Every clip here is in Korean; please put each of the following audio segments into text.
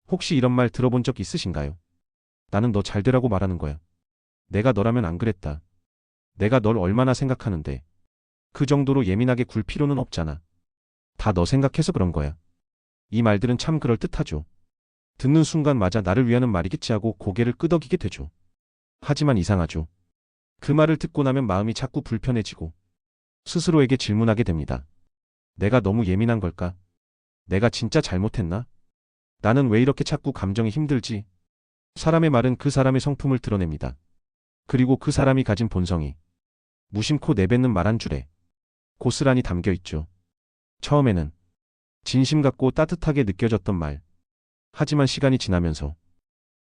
혹시 이런 말 들어본 적 있으신가요? 나는 너 잘 되라고 말하는 거야. 내가 너라면 안 그랬다. 내가 널 얼마나 생각하는데. 그 정도로 예민하게 굴 필요는 없잖아. 다 너 생각해서 그런 거야. 이 말들은 참 그럴듯하죠. 듣는 순간 맞아 나를 위하는 말이겠지 하고 고개를 끄덕이게 되죠. 하지만 이상하죠. 그 말을 듣고 나면 마음이 자꾸 불편해지고 스스로에게 질문하게 됩니다. 내가 너무 예민한 걸까? 내가 진짜 잘못했나? 나는 왜 이렇게 자꾸 감정이 힘들지? 사람의 말은 그 사람의 성품을 드러냅니다. 그리고 그 사람이 가진 본성이 무심코 내뱉는 말 한 줄에 고스란히 담겨 있죠. 처음에는 진심 같고 따뜻하게 느껴졌던 말. 하지만 시간이 지나면서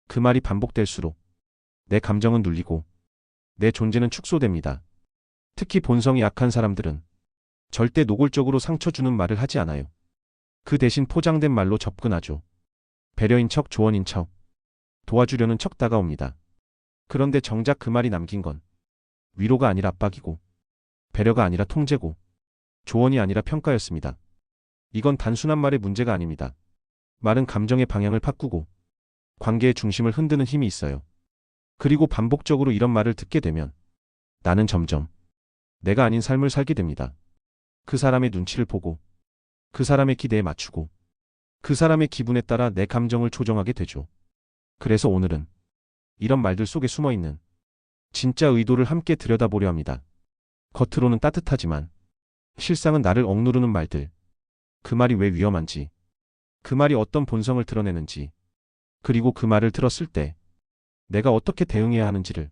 그 말이 반복될수록 내 감정은 눌리고 내 존재는 축소됩니다. 특히 본성이 약한 사람들은 절대 노골적으로 상처 주는 말을 하지 않아요. 그 대신 포장된 말로 접근하죠. 배려인 척, 조언인 척, 도와주려는 척 다가옵니다. 그런데 정작 그 말이 남긴 건 위로가 아니라 압박이고, 배려가 아니라 통제고, 조언이 아니라 평가였습니다. 이건 단순한 말의 문제가 아닙니다. 말은 감정의 방향을 바꾸고 관계의 중심을 흔드는 힘이 있어요. 그리고 반복적으로 이런 말을 듣게 되면 나는 점점 내가 아닌 삶을 살게 됩니다. 그 사람의 눈치를 보고, 그 사람의 기대에 맞추고, 그 사람의 기분에 따라 내 감정을 조정하게 되죠. 그래서 오늘은 이런 말들 속에 숨어있는 진짜 의도를 함께 들여다보려 합니다. 겉으로는 따뜻하지만 실상은 나를 억누르는 말들. 그 말이 왜 위험한지, 그 말이 어떤 본성을 드러내는지, 그리고 그 말을 들었을 때 내가 어떻게 대응해야 하는지를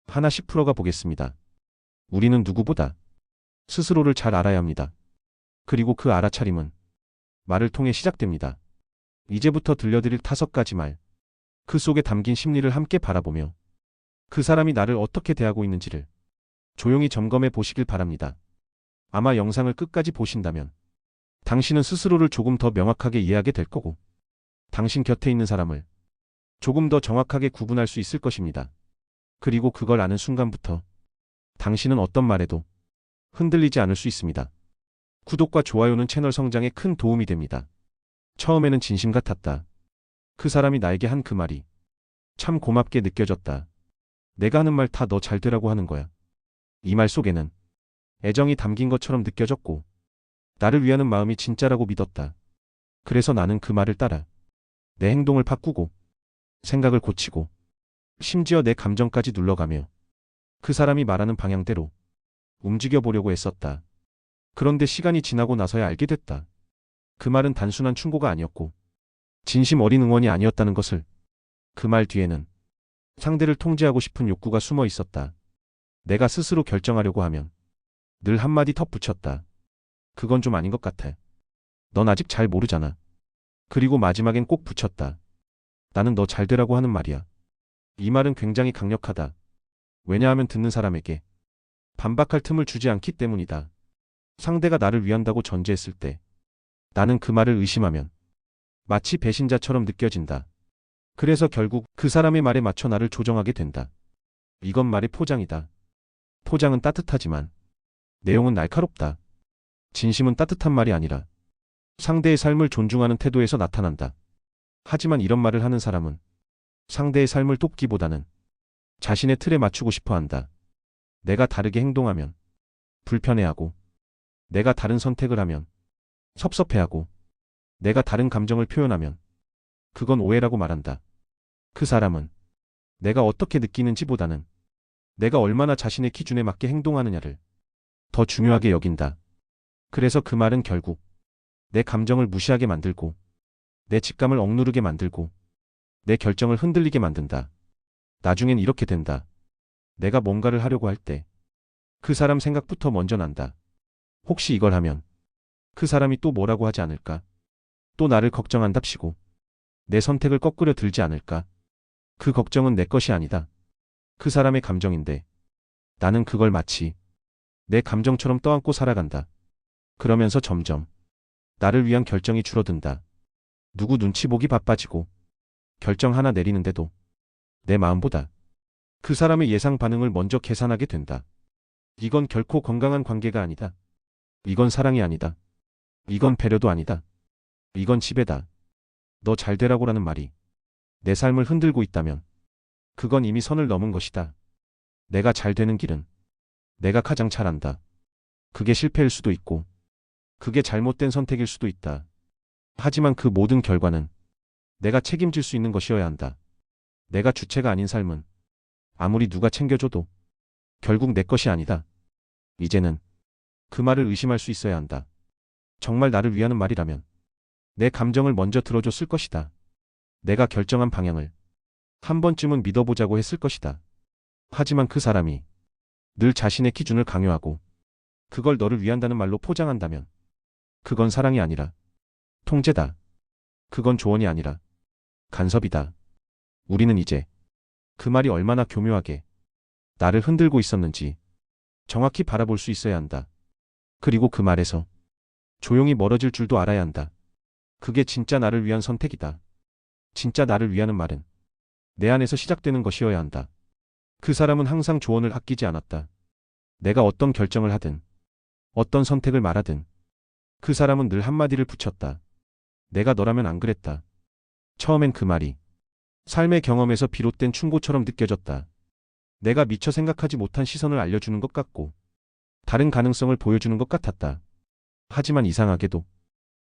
하나씩 풀어가 보겠습니다. 우리는 누구보다 스스로를 잘 알아야 합니다. 그리고 그 알아차림은 말을 통해 시작됩니다. 이제부터 들려드릴 5가지 말, 그 속에 담긴 심리를 함께 바라보며 그 사람이 나를 어떻게 대하고 있는지를 조용히 점검해 보시길 바랍니다. 아마 영상을 끝까지 보신다면 당신은 스스로를 조금 더 명확하게 이해하게 될 거고, 당신 곁에 있는 사람을 조금 더 정확하게 구분할 수 있을 것입니다. 그리고 그걸 아는 순간부터 당신은 어떤 말에도 흔들리지 않을 수 있습니다. 구독과 좋아요는 채널 성장에 큰 도움이 됩니다. 처음에는 진심 같았다. 그 사람이 나에게 한 그 말이 참 고맙게 느껴졌다. 내가 하는 말 다 너 잘 되라고 하는 거야. 이 말 속에는 애정이 담긴 것처럼 느껴졌고, 나를 위하는 마음이 진짜라고 믿었다. 그래서 나는 그 말을 따라 내 행동을 바꾸고, 생각을 고치고, 심지어 내 감정까지 눌러가며 그 사람이 말하는 방향대로 움직여 보려고 했었다. 그런데 시간이 지나고 나서야 알게 됐다. 그 말은 단순한 충고가 아니었고 진심 어린 응원이 아니었다는 것을. 그 말 뒤에는 상대를 통제하고 싶은 욕구가 숨어 있었다. 내가 스스로 결정하려고 하면 늘 한마디 덧붙였다. 그건 좀 아닌 것 같아. 넌 아직 잘 모르잖아. 그리고 마지막엔 꼭 붙였다. 나는 너 잘 되라고 하는 말이야. 이 말은 굉장히 강력하다. 왜냐하면 듣는 사람에게 반박할 틈을 주지 않기 때문이다. 상대가 나를 위한다고 전제했을 때 나는 그 말을 의심하면 마치 배신자처럼 느껴진다. 그래서 결국 그 사람의 말에 맞춰 나를 조정하게 된다. 이건 말의 포장이다. 포장은 따뜻하지만 내용은 날카롭다. 진심은 따뜻한 말이 아니라 상대의 삶을 존중하는 태도에서 나타난다. 하지만 이런 말을 하는 사람은 상대의 삶을 돕기보다는 자신의 틀에 맞추고 싶어 한다. 내가 다르게 행동하면 불편해하고, 내가 다른 선택을 하면 섭섭해하고, 내가 다른 감정을 표현하면 그건 오해라고 말한다. 그 사람은 내가 어떻게 느끼는지보다는 내가 얼마나 자신의 기준에 맞게 행동하느냐를 더 중요하게 여긴다. 그래서 그 말은 결국 내 감정을 무시하게 만들고, 내 직감을 억누르게 만들고, 내 결정을 흔들리게 만든다. 나중엔 이렇게 된다. 내가 뭔가를 하려고 할 때 그 사람 생각부터 먼저 난다. 혹시 이걸 하면 그 사람이 또 뭐라고 하지 않을까? 또 나를 걱정한답시고 내 선택을 거꾸려 들지 않을까? 그 걱정은 내 것이 아니다. 그 사람의 감정인데 나는 그걸 마치 내 감정처럼 떠안고 살아간다. 그러면서 점점 나를 위한 결정이 줄어든다. 누구 눈치 보기 바빠지고 결정 하나 내리는데도 내 마음보다 그 사람의 예상 반응을 먼저 계산하게 된다. 이건 결코 건강한 관계가 아니다. 이건 사랑이 아니다. 이건 배려도 아니다. 이건 지배다. 너 잘 되라고라는 말이 내 삶을 흔들고 있다면 그건 이미 선을 넘은 것이다. 내가 잘 되는 길은 내가 가장 잘 안다. 그게 실패일 수도 있고 그게 잘못된 선택일 수도 있다. 하지만 그 모든 결과는 내가 책임질 수 있는 것이어야 한다. 내가 주체가 아닌 삶은 아무리 누가 챙겨줘도 결국 내 것이 아니다. 이제는 그 말을 의심할 수 있어야 한다. 정말 나를 위하는 말이라면 내 감정을 먼저 들어줬을 것이다. 내가 결정한 방향을 한 번쯤은 믿어보자고 했을 것이다. 하지만 그 사람이 늘 자신의 기준을 강요하고 그걸 너를 위한다는 말로 포장한다면 그건 사랑이 아니라 통제다. 그건 조언이 아니라 간섭이다. 우리는 이제 그 말이 얼마나 교묘하게 나를 흔들고 있었는지 정확히 바라볼 수 있어야 한다. 그리고 그 말에서 조용히 멀어질 줄도 알아야 한다. 그게 진짜 나를 위한 선택이다. 진짜 나를 위하는 말은 내 안에서 시작되는 것이어야 한다. 그 사람은 항상 조언을 아끼지 않았다. 내가 어떤 결정을 하든 어떤 선택을 말하든 그 사람은 늘 한마디를 붙였다. 내가 너라면 안 그랬다. 처음엔 그 말이 삶의 경험에서 비롯된 충고처럼 느껴졌다. 내가 미처 생각하지 못한 시선을 알려주는 것 같고 다른 가능성을 보여주는 것 같았다. 하지만 이상하게도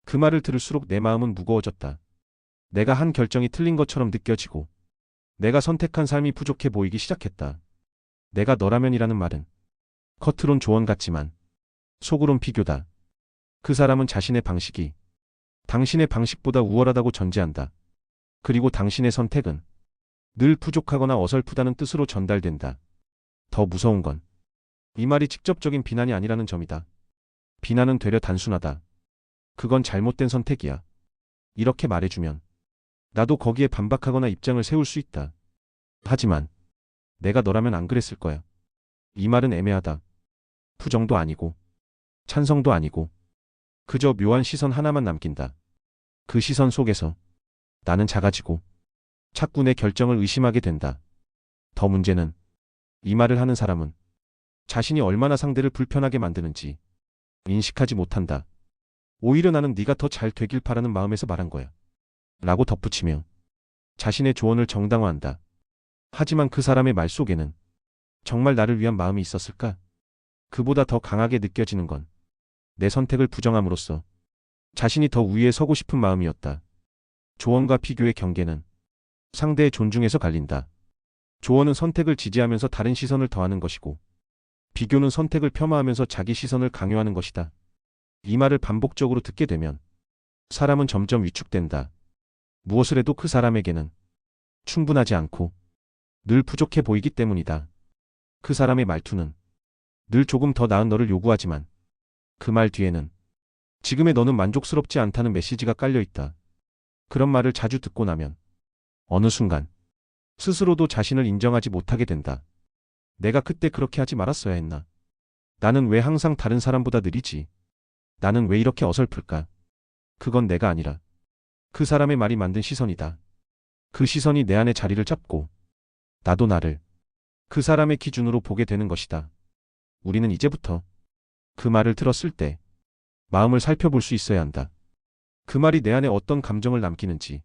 그 말을 들을수록 내 마음은 무거워졌다. 내가 한 결정이 틀린 것처럼 느껴지고 내가 선택한 삶이 부족해 보이기 시작했다. 내가 너라면이라는 말은 겉으론 조언 같지만 속으론 비교다. 그 사람은 자신의 방식이 당신의 방식보다 우월하다고 전제한다. 그리고 당신의 선택은 늘 부족하거나 어설프다는 뜻으로 전달된다. 더 무서운 건 이 말이 직접적인 비난이 아니라는 점이다. 비난은 되려 단순하다. 그건 잘못된 선택이야. 이렇게 말해주면 나도 거기에 반박하거나 입장을 세울 수 있다. 하지만 내가 너라면 안 그랬을 거야. 이 말은 애매하다. 부정도 아니고 찬성도 아니고 그저 묘한 시선 하나만 남긴다. 그 시선 속에서 나는 작아지고 자꾸 내 결정을 의심하게 된다. 더 문제는 이 말을 하는 사람은 자신이 얼마나 상대를 불편하게 만드는지 인식하지 못한다. 오히려 나는 네가 더 잘 되길 바라는 마음에서 말한 거야. 라고 덧붙이며 자신의 조언을 정당화한다. 하지만 그 사람의 말 속에는 정말 나를 위한 마음이 있었을까? 그보다 더 강하게 느껴지는 건 내 선택을 부정함으로써 자신이 더 우위에 서고 싶은 마음이었다. 조언과 비교의 경계는 상대의 존중에서 갈린다. 조언은 선택을 지지하면서 다른 시선을 더하는 것이고 비교는 선택을 폄하하면서 자기 시선을 강요하는 것이다. 이 말을 반복적으로 듣게 되면 사람은 점점 위축된다. 무엇을 해도 그 사람에게는 충분하지 않고 늘 부족해 보이기 때문이다. 그 사람의 말투는 늘 조금 더 나은 너를 요구하지만 그 말 뒤에는 지금의 너는 만족스럽지 않다는 메시지가 깔려 있다. 그런 말을 자주 듣고 나면 어느 순간 스스로도 자신을 인정하지 못하게 된다. 내가 그때 그렇게 하지 말았어야 했나? 나는 왜 항상 다른 사람보다 느리지? 나는 왜 이렇게 어설플까? 그건 내가 아니라 그 사람의 말이 만든 시선이다. 그 시선이 내 안에 자리를 잡고 나도 나를 그 사람의 기준으로 보게 되는 것이다. 우리는 이제부터 그 말을 들었을 때 마음을 살펴볼 수 있어야 한다. 그 말이 내 안에 어떤 감정을 남기는지,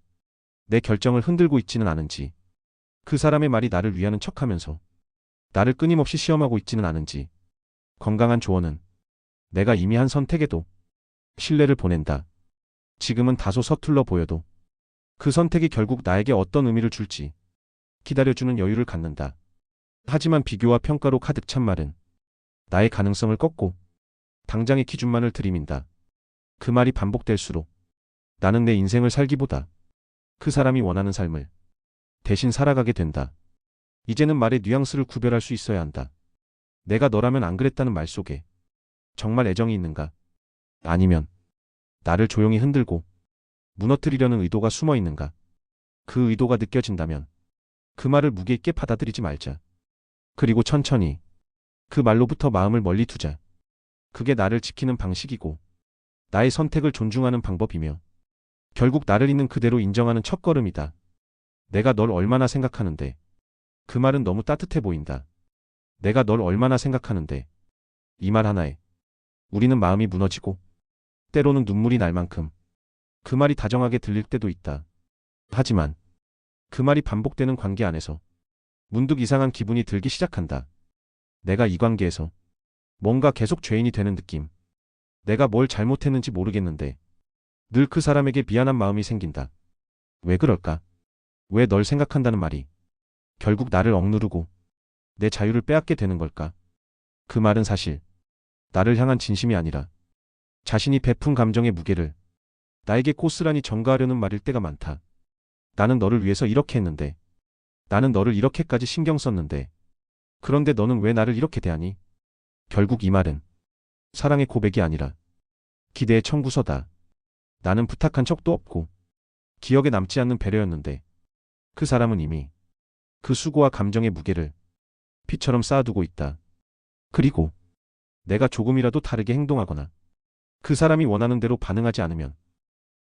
내 결정을 흔들고 있지는 않은지, 그 사람의 말이 나를 위하는 척하면서 나를 끊임없이 시험하고 있지는 않은지. 건강한 조언은 내가 이미 한 선택에도 신뢰를 보낸다. 지금은 다소 서툴러 보여도 그 선택이 결국 나에게 어떤 의미를 줄지 기다려주는 여유를 갖는다. 하지만 비교와 평가로 가득 찬 말은 나의 가능성을 꺾고 당장의 기준만을 들이민다. 그 말이 반복될수록 나는 내 인생을 살기보다 그 사람이 원하는 삶을 대신 살아가게 된다. 이제는 말의 뉘앙스를 구별할 수 있어야 한다. 내가 너라면 안 그랬다는 말 속에 정말 애정이 있는가? 아니면 나를 조용히 흔들고 무너뜨리려는 의도가 숨어 있는가? 그 의도가 느껴진다면 그 말을 무게 있게 받아들이지 말자. 그리고 천천히 그 말로부터 마음을 멀리 두자. 그게 나를 지키는 방식이고 나의 선택을 존중하는 방법이며 결국 나를 있는 그대로 인정하는 첫걸음이다. 내가 널 얼마나 생각하는데 그 말은 너무 따뜻해 보인다. 내가 널 얼마나 생각하는데 이 말 하나에 우리는 마음이 무너지고 때로는 눈물이 날 만큼 그 말이 다정하게 들릴 때도 있다. 하지만 그 말이 반복되는 관계 안에서 문득 이상한 기분이 들기 시작한다. 내가 이 관계에서 뭔가 계속 죄인이 되는 느낌. 내가 뭘 잘못했는지 모르겠는데 늘 그 사람에게 미안한 마음이 생긴다. 왜 그럴까? 왜 널 생각한다는 말이 결국 나를 억누르고 내 자유를 빼앗게 되는 걸까? 그 말은 사실 나를 향한 진심이 아니라 자신이 베푼 감정의 무게를 나에게 고스란히 전가하려는 말일 때가 많다. 나는 너를 위해서 이렇게 했는데, 나는 너를 이렇게까지 신경 썼는데, 그런데 너는 왜 나를 이렇게 대하니? 결국 이 말은 사랑의 고백이 아니라 기대의 청구서다. 나는 부탁한 적도 없고 기억에 남지 않는 배려였는데 그 사람은 이미 그 수고와 감정의 무게를 피처럼 쌓아두고 있다. 그리고 내가 조금이라도 다르게 행동하거나 그 사람이 원하는 대로 반응하지 않으면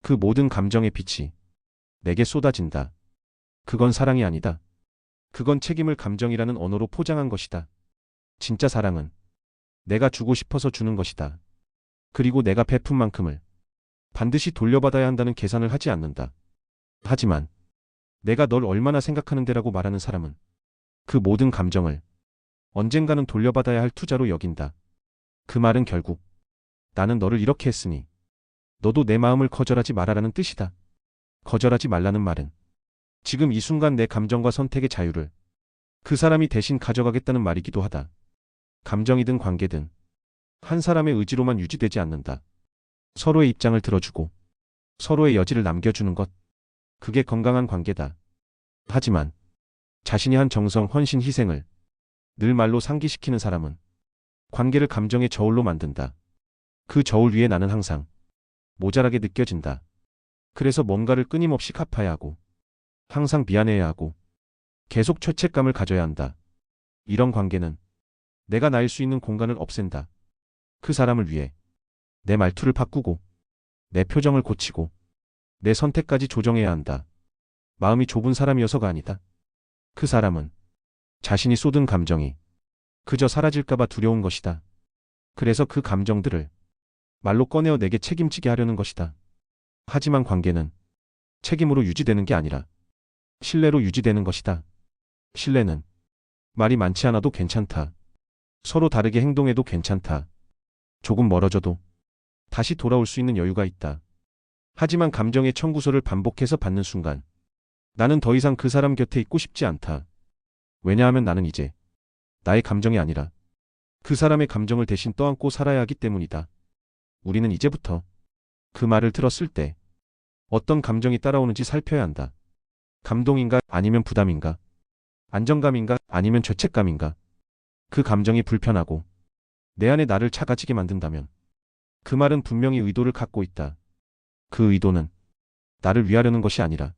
그 모든 감정의 빛이 내게 쏟아진다. 그건 사랑이 아니다. 그건 책임을 감정이라는 언어로 포장한 것이다. 진짜 사랑은 내가 주고 싶어서 주는 것이다. 그리고 내가 베푼 만큼을 반드시 돌려받아야 한다는 계산을 하지 않는다. 하지만 내가 널 얼마나 생각하는데라고 말하는 사람은 그 모든 감정을 언젠가는 돌려받아야 할 투자로 여긴다. 그 말은 결국 나는 너를 이렇게 했으니 너도 내 마음을 거절하지 말아라는 뜻이다. 거절하지 말라는 말은 지금 이 순간 내 감정과 선택의 자유를 그 사람이 대신 가져가겠다는 말이기도 하다. 감정이든 관계든 한 사람의 의지로만 유지되지 않는다. 서로의 입장을 들어주고 서로의 여지를 남겨주는 것. 그게 건강한 관계다. 하지만 자신이 한 정성, 헌신, 희생을 늘 말로 상기시키는 사람은 관계를 감정의 저울로 만든다. 그 저울 위에 나는 항상 모자라게 느껴진다. 그래서 뭔가를 끊임없이 갚아야 하고 항상 미안해야 하고 계속 죄책감을 가져야 한다. 이런 관계는 내가 나일 수 있는 공간을 없앤다. 그 사람을 위해 내 말투를 바꾸고 내 표정을 고치고 내 선택까지 조정해야 한다. 마음이 좁은 사람이어서가 아니다. 그 사람은 자신이 쏟은 감정이 그저 사라질까봐 두려운 것이다. 그래서 그 감정들을 말로 꺼내어 내게 책임지게 하려는 것이다. 하지만 관계는 책임으로 유지되는 게 아니라 신뢰로 유지되는 것이다. 신뢰는 말이 많지 않아도 괜찮다. 서로 다르게 행동해도 괜찮다. 조금 멀어져도 다시 돌아올 수 있는 여유가 있다. 하지만 감정의 청구서를 반복해서 받는 순간 나는 더 이상 그 사람 곁에 있고 싶지 않다. 왜냐하면 나는 이제 나의 감정이 아니라 그 사람의 감정을 대신 떠안고 살아야 하기 때문이다. 우리는 이제부터 그 말을 들었을 때 어떤 감정이 따라오는지 살펴야 한다. 감동인가 아니면 부담인가? 안정감인가 아니면 죄책감인가? 그 감정이 불편하고 내 안에 나를 차가지게 만든다면 그 말은 분명히 의도를 갖고 있다. 그 의도는 나를 위하려는 것이 아니라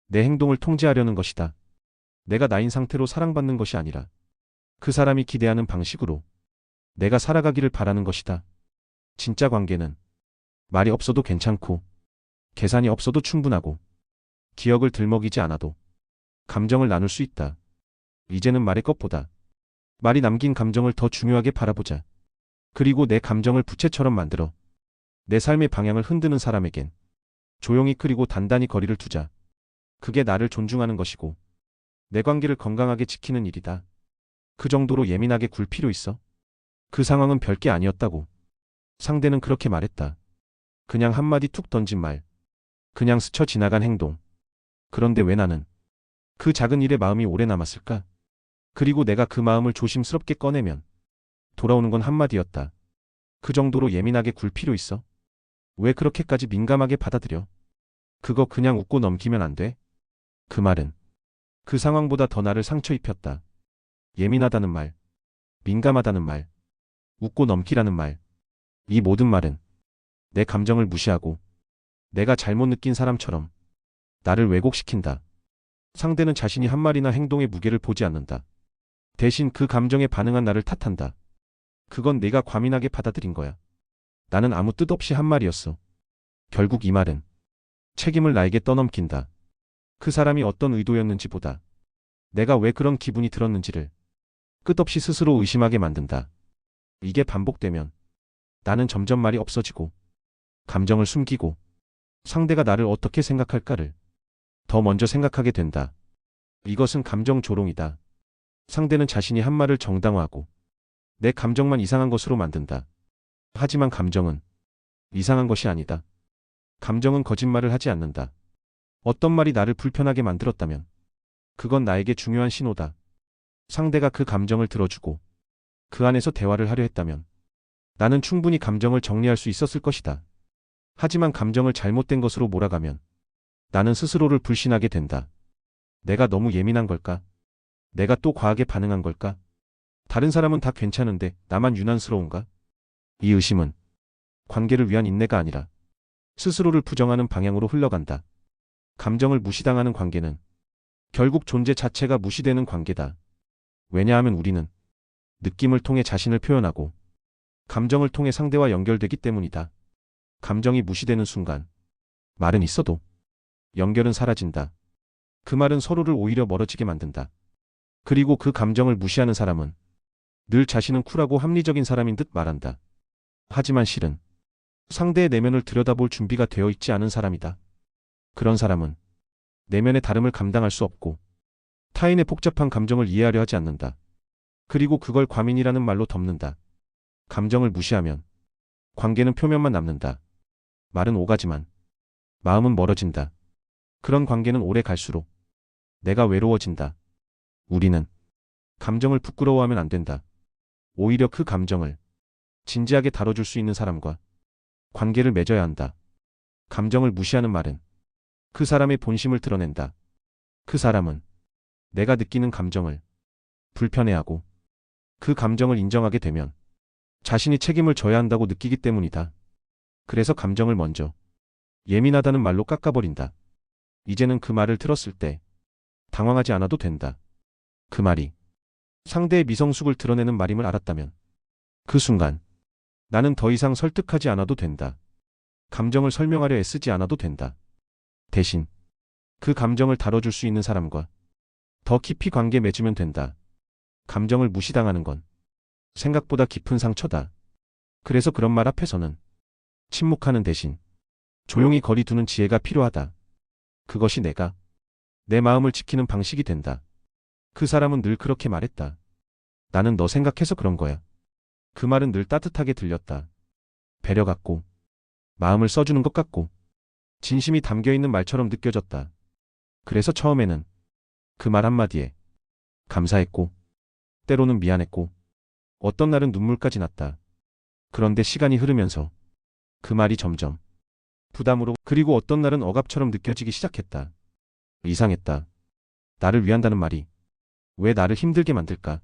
내 행동을 통제하려는 것이다. 내가 나인 상태로 사랑받는 것이 아니라 그 사람이 기대하는 방식으로 내가 살아가기를 바라는 것이다. 진짜 관계는 말이 없어도 괜찮고 계산이 없어도 충분하고 기억을 들먹이지 않아도 감정을 나눌 수 있다. 이제는 말의 것보다 말이 남긴 감정을 더 중요하게 바라보자. 그리고 내 감정을 부채처럼 만들어 내 삶의 방향을 흔드는 사람에겐 조용히 그리고 단단히 거리를 두자. 그게 나를 존중하는 것이고 내 관계를 건강하게 지키는 일이다. 그 정도로 예민하게 굴 필요 있어? 그 상황은 별게 아니었다고. 상대는 그렇게 말했다. 그냥 한마디 툭 던진 말. 그냥 스쳐 지나간 행동. 그런데 왜 나는 그 작은 일에 마음이 오래 남았을까? 그리고 내가 그 마음을 조심스럽게 꺼내면 돌아오는 건 한마디였다. 그 정도로 예민하게 굴 필요 있어? 왜 그렇게까지 민감하게 받아들여? 그거 그냥 웃고 넘기면 안 돼? 그 말은 그 상황보다 더 나를 상처 입혔다. 예민하다는 말, 민감하다는 말, 웃고 넘기라는 말. 이 모든 말은 내 감정을 무시하고 내가 잘못 느낀 사람처럼 나를 왜곡시킨다. 상대는 자신이 한 말이나 행동의 무게를 보지 않는다. 대신 그 감정에 반응한 나를 탓한다. 그건 내가 과민하게 받아들인 거야. 나는 아무 뜻 없이 한 말이었어. 결국 이 말은 책임을 나에게 떠넘긴다. 그 사람이 어떤 의도였는지보다 내가 왜 그런 기분이 들었는지를 끝없이 스스로 의심하게 만든다. 이게 반복되면 나는 점점 말이 없어지고 감정을 숨기고 상대가 나를 어떻게 생각할까를 더 먼저 생각하게 된다. 이것은 감정 조롱이다. 상대는 자신이 한 말을 정당화하고 내 감정만 이상한 것으로 만든다. 하지만 감정은 이상한 것이 아니다. 감정은 거짓말을 하지 않는다. 어떤 말이 나를 불편하게 만들었다면 그건 나에게 중요한 신호다. 상대가 그 감정을 들어주고 그 안에서 대화를 하려 했다면 나는 충분히 감정을 정리할 수 있었을 것이다. 하지만 감정을 잘못된 것으로 몰아가면 나는 스스로를 불신하게 된다. 내가 너무 예민한 걸까? 내가 또 과하게 반응한 걸까? 다른 사람은 다 괜찮은데 나만 유난스러운가? 이 의심은 관계를 위한 인내가 아니라 스스로를 부정하는 방향으로 흘러간다. 감정을 무시당하는 관계는 결국 존재 자체가 무시되는 관계다. 왜냐하면 우리는 느낌을 통해 자신을 표현하고 감정을 통해 상대와 연결되기 때문이다. 감정이 무시되는 순간 말은 있어도 연결은 사라진다. 그 말은 서로를 오히려 멀어지게 만든다. 그리고 그 감정을 무시하는 사람은 늘 자신은 쿨하고 합리적인 사람인 듯 말한다. 하지만 실은 상대의 내면을 들여다볼 준비가 되어 있지 않은 사람이다. 그런 사람은 내면의 다름을 감당할 수 없고 타인의 복잡한 감정을 이해하려 하지 않는다. 그리고 그걸 과민이라는 말로 덮는다. 감정을 무시하면 관계는 표면만 남는다. 말은 오가지만 마음은 멀어진다. 그런 관계는 오래 갈수록 내가 외로워진다. 우리는 감정을 부끄러워하면 안 된다. 오히려 그 감정을 진지하게 다뤄줄 수 있는 사람과 관계를 맺어야 한다. 감정을 무시하는 말은 그 사람의 본심을 드러낸다. 그 사람은 내가 느끼는 감정을 불편해하고 그 감정을 인정하게 되면 자신이 책임을 져야 한다고 느끼기 때문이다. 그래서 감정을 먼저 예민하다는 말로 깎아버린다. 이제는 그 말을 들었을 때 당황하지 않아도 된다. 그 말이 상대의 미성숙을 드러내는 말임을 알았다면 그 순간 나는 더 이상 설득하지 않아도 된다. 감정을 설명하려 애쓰지 않아도 된다. 대신 그 감정을 다뤄줄 수 있는 사람과 더 깊이 관계 맺으면 된다. 감정을 무시당하는 건 생각보다 깊은 상처다. 그래서 그런 말 앞에서는 침묵하는 대신 조용히 거리 두는 지혜가 필요하다. 그것이 내 마음을 지키는 방식이 된다. 그 사람은 늘 그렇게 말했다. 나는 너 생각해서 그런 거야. 그 말은 늘 따뜻하게 들렸다. 배려 같고 마음을 써주는 것 같고 진심이 담겨있는 말처럼 느껴졌다. 그래서 처음에는 그 말 한마디에 감사했고 때로는 미안했고 어떤 날은 눈물까지 났다. 그런데 시간이 흐르면서 그 말이 점점 부담으로 그리고 어떤 날은 억압처럼 느껴지기 시작했다. 이상했다. 나를 위한다는 말이 왜 나를 힘들게 만들까?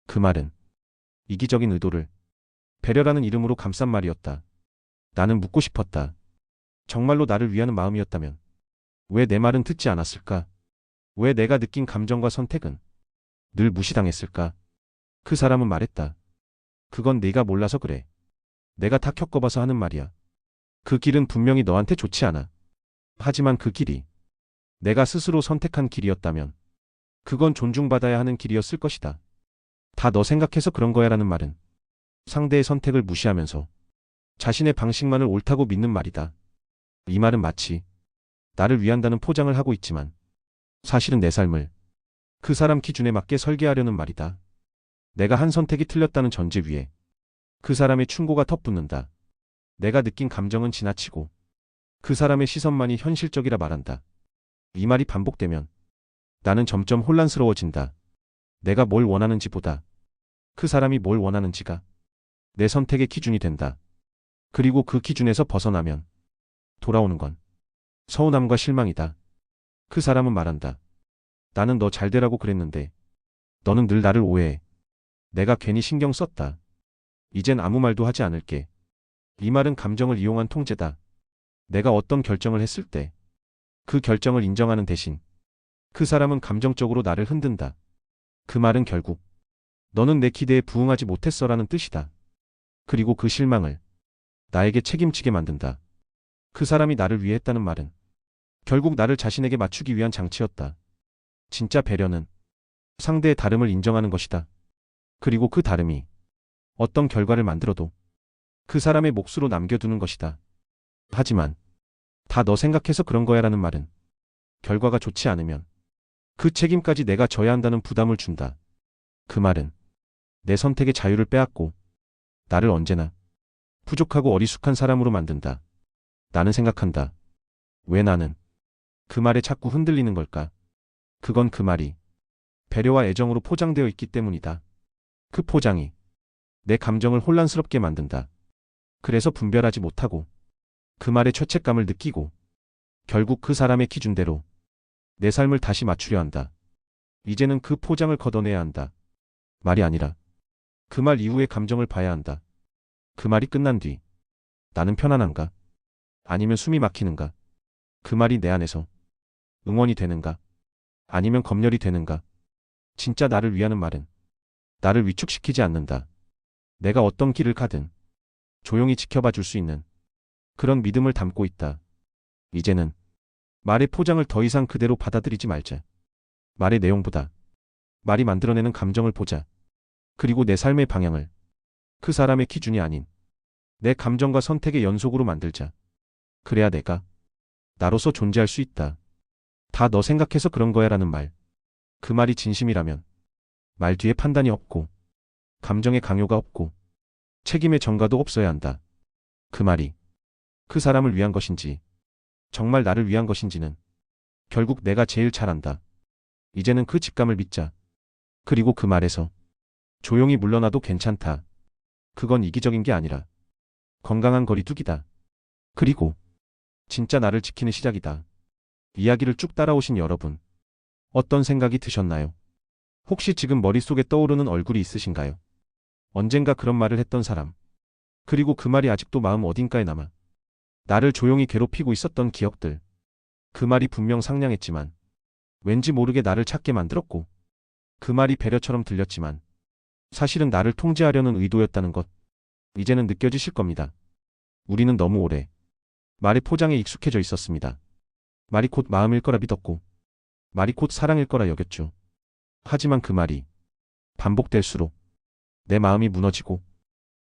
그 말은 이기적인 의도를 배려라는 이름으로 감싼 말이었다. 나는 묻고 싶었다. 정말로 나를 위하는 마음이었다면 왜 내 말은 듣지 않았을까? 왜 내가 느낀 감정과 선택은 늘 무시당했을까? 그 사람은 말했다. 그건 네가 몰라서 그래. 내가 다 겪어봐서 하는 말이야. 그 길은 분명히 너한테 좋지 않아. 하지만 그 길이 내가 스스로 선택한 길이었다면 그건 존중받아야 하는 길이었을 것이다. 다 너 생각해서 그런 거야라는 말은 상대의 선택을 무시하면서 자신의 방식만을 옳다고 믿는 말이다. 이 말은 마치 나를 위한다는 포장을 하고 있지만 사실은 내 삶을 그 사람 기준에 맞게 설계하려는 말이다. 내가 한 선택이 틀렸다는 전제 위에 그 사람의 충고가 덧붙는다. 내가 느낀 감정은 지나치고 그 사람의 시선만이 현실적이라 말한다. 이 말이 반복되면 나는 점점 혼란스러워진다. 내가 뭘 원하는지보다 그 사람이 뭘 원하는지가 내 선택의 기준이 된다. 그리고 그 기준에서 벗어나면 돌아오는 건 서운함과 실망이다. 그 사람은 말한다. 나는 너 잘 되라고 그랬는데 너는 늘 나를 오해해. 내가 괜히 신경 썼다. 이젠 아무 말도 하지 않을게. 이 말은 감정을 이용한 통제다. 내가 어떤 결정을 했을 때 그 결정을 인정하는 대신 그 사람은 감정적으로 나를 흔든다. 그 말은 결국 너는 내 기대에 부응하지 못했어라는 뜻이다. 그리고 그 실망을 나에게 책임지게 만든다. 그 사람이 나를 위해 했다는 말은 결국 나를 자신에게 맞추기 위한 장치였다. 진짜 배려는 상대의 다름을 인정하는 것이다. 그리고 그 다름이 어떤 결과를 만들어도 그 사람의 몫으로 남겨두는 것이다. 하지만 다 너 생각해서 그런 거야라는 말은 결과가 좋지 않으면 그 책임까지 내가 져야 한다는 부담을 준다. 그 말은 내 선택의 자유를 빼앗고 나를 언제나 부족하고 어리숙한 사람으로 만든다. 나는 생각한다. 왜 나는 그 말에 자꾸 흔들리는 걸까? 그건 그 말이 배려와 애정으로 포장되어 있기 때문이다. 그 포장이 내 감정을 혼란스럽게 만든다. 그래서 분별하지 못하고 그 말에 죄책감을 느끼고 결국 그 사람의 기준대로 내 삶을 다시 맞추려 한다. 이제는 그 포장을 걷어내야 한다. 말이 아니라 그 말 이후의 감정을 봐야 한다. 그 말이 끝난 뒤 나는 편안한가? 아니면 숨이 막히는가? 그 말이 내 안에서 응원이 되는가? 아니면 검열이 되는가? 진짜 나를 위하는 말은 나를 위축시키지 않는다. 내가 어떤 길을 가든 조용히 지켜봐 줄 수 있는 그런 믿음을 담고 있다. 이제는 말의 포장을 더 이상 그대로 받아들이지 말자. 말의 내용보다 말이 만들어내는 감정을 보자. 그리고 내 삶의 방향을 그 사람의 기준이 아닌 내 감정과 선택의 연속으로 만들자. 그래야 내가 나로서 존재할 수 있다. 다 너 생각해서 그런 거야 라는 말. 그 말이 진심이라면 말 뒤에 판단이 없고 감정의 강요가 없고 책임의 전가도 없어야 한다. 그 말이 그 사람을 위한 것인지 정말 나를 위한 것인지는 결국 내가 제일 잘 안다. 이제는 그 직감을 믿자. 그리고 그 말에서 조용히 물러나도 괜찮다. 그건 이기적인 게 아니라 건강한 거리두기다. 그리고 진짜 나를 지키는 시작이다. 이야기를 쭉 따라오신 여러분, 어떤 생각이 드셨나요? 혹시 지금 머릿속에 떠오르는 얼굴이 있으신가요? 언젠가 그런 말을 했던 사람, 그리고 그 말이 아직도 마음 어딘가에 남아 나를 조용히 괴롭히고 있었던 기억들. 그 말이 분명 상냥했지만 왠지 모르게 나를 찾게 만들었고, 그 말이 배려처럼 들렸지만 사실은 나를 통제하려는 의도였다는 것. 이제는 느껴지실 겁니다. 우리는 너무 오래 말의 포장에 익숙해져 있었습니다. 말이 곧 마음일 거라 믿었고 말이 곧 사랑일 거라 여겼죠. 하지만 그 말이 반복될수록 내 마음이 무너지고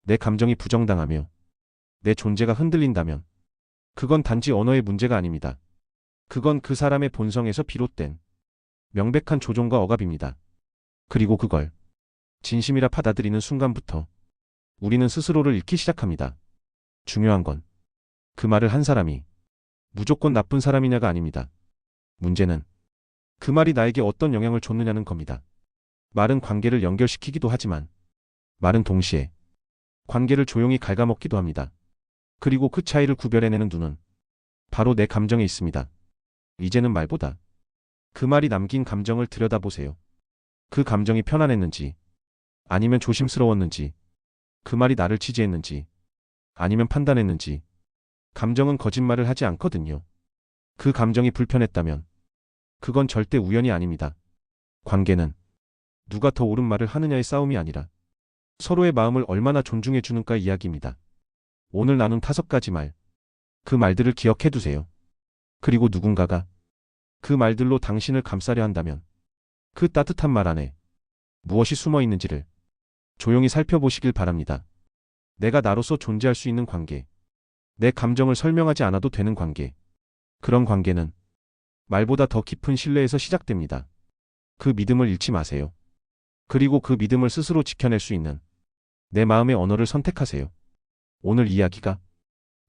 내 감정이 부정당하며 내 존재가 흔들린다면 그건 단지 언어의 문제가 아닙니다. 그건 그 사람의 본성에서 비롯된 명백한 조종과 억압입니다. 그리고 그걸 진심이라 받아들이는 순간부터 우리는 스스로를 잃기 시작합니다. 중요한 건 그 말을 한 사람이 무조건 나쁜 사람이냐가 아닙니다. 문제는 그 말이 나에게 어떤 영향을 줬느냐는 겁니다. 말은 관계를 연결시키기도 하지만 말은 동시에 관계를 조용히 갉아먹기도 합니다. 그리고 그 차이를 구별해내는 눈은 바로 내 감정에 있습니다. 이제는 말보다 그 말이 남긴 감정을 들여다보세요. 그 감정이 편안했는지 아니면 조심스러웠는지, 그 말이 나를 지지했는지 아니면 판단했는지. 감정은 거짓말을 하지 않거든요. 그 감정이 불편했다면 그건 절대 우연이 아닙니다. 관계는 누가 더 옳은 말을 하느냐의 싸움이 아니라 서로의 마음을 얼마나 존중해 주는가의 이야기입니다. 오늘 나눈 5가지 말, 그 말들을 기억해 두세요. 그리고 누군가가 그 말들로 당신을 감싸려 한다면 그 따뜻한 말 안에 무엇이 숨어 있는지를 조용히 살펴보시길 바랍니다. 내가 나로서 존재할 수 있는 관계, 내 감정을 설명하지 않아도 되는 관계, 그런 관계는 말보다 더 깊은 신뢰에서 시작됩니다. 그 믿음을 잃지 마세요. 그리고 그 믿음을 스스로 지켜낼 수 있는 내 마음의 언어를 선택하세요. 오늘 이야기가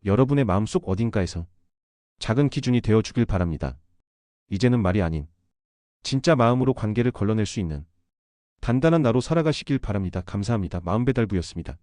여러분의 마음속 어딘가에서 작은 기준이 되어 주길 바랍니다. 이제는 말이 아닌 진짜 마음으로 관계를 걸러낼 수 있는 단단한 나로 살아가시길 바랍니다. 감사합니다. 마음배달부였습니다.